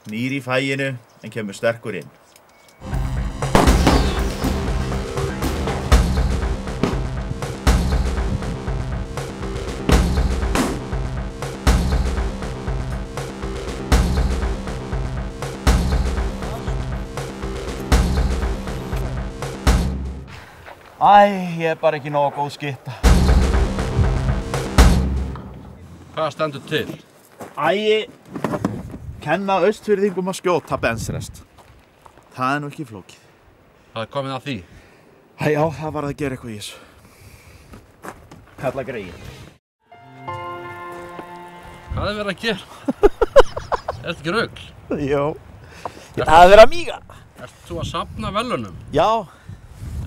Nýr í fæinu en kemur sterkur inn. Ég bara ekki nógu góð skytta. Hvað stendur til? Kenna Austfirðingum að skjóta bensrest. Það nú ekki flókið. Það komið að því? Já, það var að gera eitthvað í þessu. Kalla greið. Hvað verið að gera? Þetta ekki rugl? Jó. Það verið að míga. Ert þú að safna velunum? Já.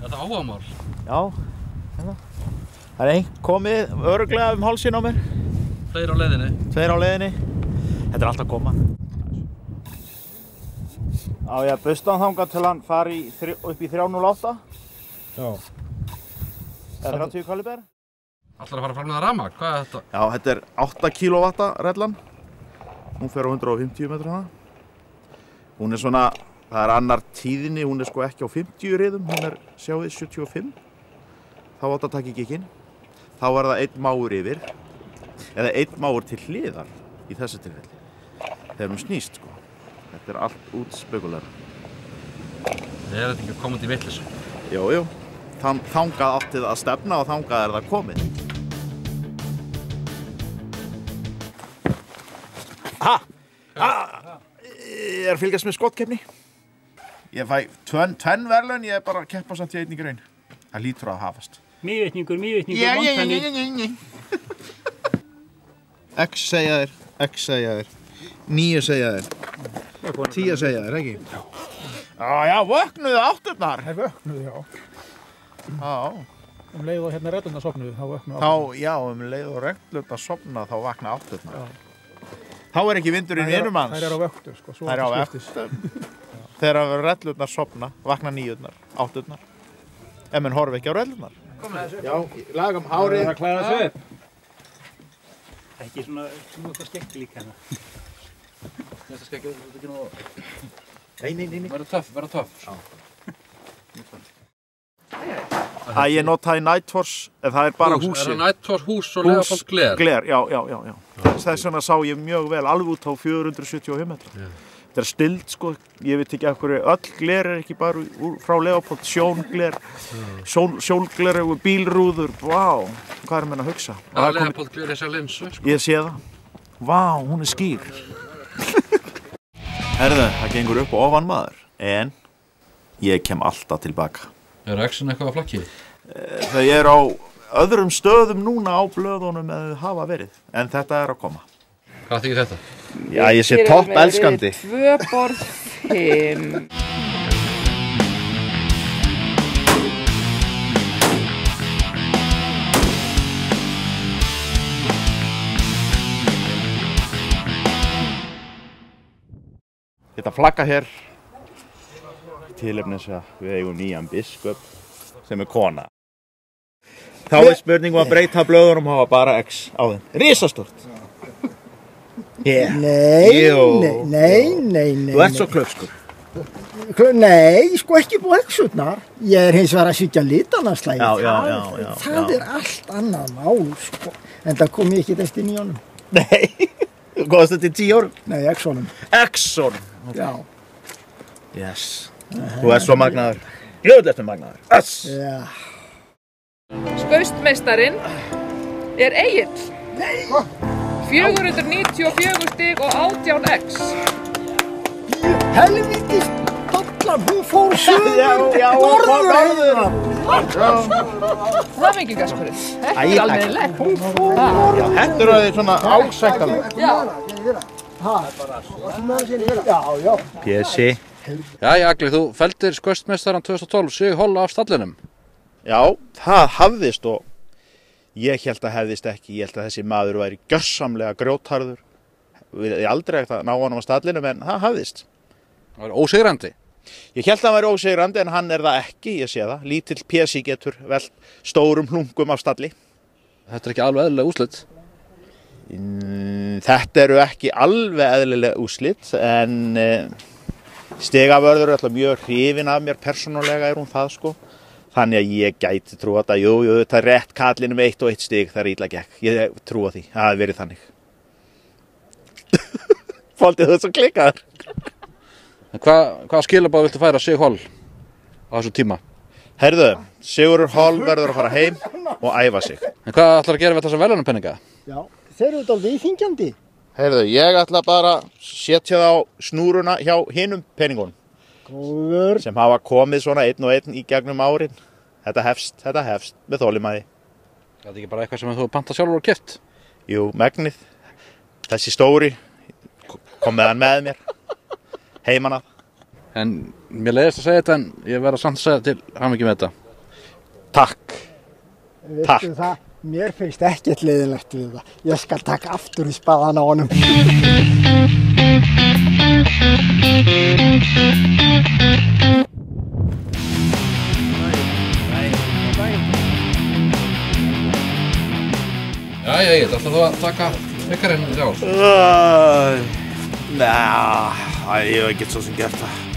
Er það áhugamál? Já. Það einn komið örugglega hálsinn á mér. Tveir á leiðinni? Tveir á leiðinni. Þetta er alltaf að koma. Á ég að busta hann þangað til hann fari upp í 308. Já. Eða 30 kaliber. Ætlar að fara fram með það rafmagn? Hvað er þetta? Já, þetta er 8 kW rellan. Hún fer á 150 metra hana. Hún er svona, það er annar tíðinni, hún er sko ekki á 50 riðum, hún er, sjáu þið, 75. Þá átt að taka í gikkinn. Þá er það einn mágur yfir. Eða einn mágur til hliðar í þessu tilfelli. Þegar hún snýst, sko. Þetta er allt út spekulega. Það er þetta ekki komið í vitleysu? Jú, jú. Þangað átti það að stefna og þangað er það komið. Ég er að fylgjast með skottkeppni. Ég fæ tvenn verðlaun, ég er bara að keppa samt í einni graun. Það lítur að hafast. Mývetningur, montanir. X segja þér, X segja þér, 9 segja þér, 10 segja þér, ekki? Já, vöknuðu átturnar. Það vöknuðu, já. Já. Leið og hérna reglurnar sofnuðu, þá vöknuðu átturnar. Já, leið og reglurnar sofna, þá vakna átturnar. Þá er ekki vindurinn vinum hans. Þær eru á vöktu, sko. Þær eru á vöktu. Þegar reglurnar sofna, vakna 9-urnar, 8-urnar. Ef menn horfi ekki á reglurnar. Já, lagum hárið. Það er að klæða sig upp. Ekki svona skegg líka hérna. Þetta skeggið, þetta ekki nóg... Nei. Verða töff. Ég notaði Night Force, en það er bara húsið. Er það Night Force hús og Leopold Gler? Gler, já. Þess vegna sá ég mjög vel, alveg út á 475 metra. Þetta er stild, sko, ég veit ekki af hverju, öll gler er ekki bara frá Leopold, sjóngler, sólgler og bílrúður, vá, hvað er menn að hugsa? Það er Leopold Gler þessar linsu, sko. Ég sé það, vá, hún er skýr. Herðu, það gengur upp og ofan maður, en ég kem alltaf tilbaka. Er X-in eitthvað að flakki? Þau eru á öðrum stöðum núna á blöðunum eða hafa verið, en þetta er að koma. Hvað þykir þetta? Já, ég sé topp elskandi. 2 borð 5. Þetta flagga hér tilefnis að við eigum nýjan biskup sem er kona. Þá er spurningum að breyta blöðunum og hafa bara X á þeim. Risastórt. Nei. Þú ert svo klaufskur. Nei, sko ekki på X-urnar. Ég er hins vegar að sýtja litanaslægi. Já. Það er allt annað mál, sko. En það kom ég ekki eftir 9 árum. Nei, þú komast þetta í 10 árum? Nei, X-ornum. X-ornum? Já. Yes. Þú ert svo magnaður. Jöðlega magnaður. Öss. Já. Skaustmeistarinn er Egill. Nei. 494 stig og 18x. Helvítis dollan, hún fór sögur norður. Það er mikið gaskurinn. Þetta er alveg lett. Já, þetta eru því svona ásæktanlega. Já. Pési. Jæja, Agli, þú felldir skaustmeistarann 2012 Sig Holla af stallinum. Já, það hafðist og ég held að hefðist ekki. Ég held að þessi maður væri gjörsamlega grjótharður. Ég aldrei ekkert að ná honum á stallinum en það hafðist. Það var ósigrandi. Ég held að hann væri ósigrandi en hann er það ekki, ég sé það. Lítill Pési getur velt stórum hlungum af stalli. Þetta er ekki alveg eðlilega úrslit. Þetta eru ekki alveg eðlilega úrslit en stigavörður er alltaf mjög hrifin af mér persónulega er hún það sko. Þannig að ég gæti trúa þetta, jú, þetta er rétt kallinu með 1 og 1 stig þegar illa gekk. Ég trúa því, það hafi verið þannig. Fólkið þú svo klikkaður. En hvað skilabóð viltu færa Sig Hall á þessu tíma? Heyrðu, Sigurður Hall verður að fara heim og æfa sig. En hvað ætlar að gera við þessa verðlaunapeninga? Já, þeir eru þetta alveg íþingjandi. Heyrðu, ég ætla bara að setja það á snúruna hjá hinum peningunum. Góður. Sem hafa komið svona 1 og 1 í gegnum árin. Þetta hefst með þolinmæði. Er þetta ekki bara eitthvað sem þú panta sjálfur og keypt? Jú, megnið. Þessi stóri kom með hann með mér. Heiman af. En mér leiðist að segja þetta en ég verð að samt segja til hamingju með þetta. Takk. Veistu það, mér finnst ekkert leiðilegt við það. Ég skal taka aftur í spaðan á honum. Jæja, ég ætla þú að taka byggarinn í ár. Nei, ég hef ekkert svo sem gert það.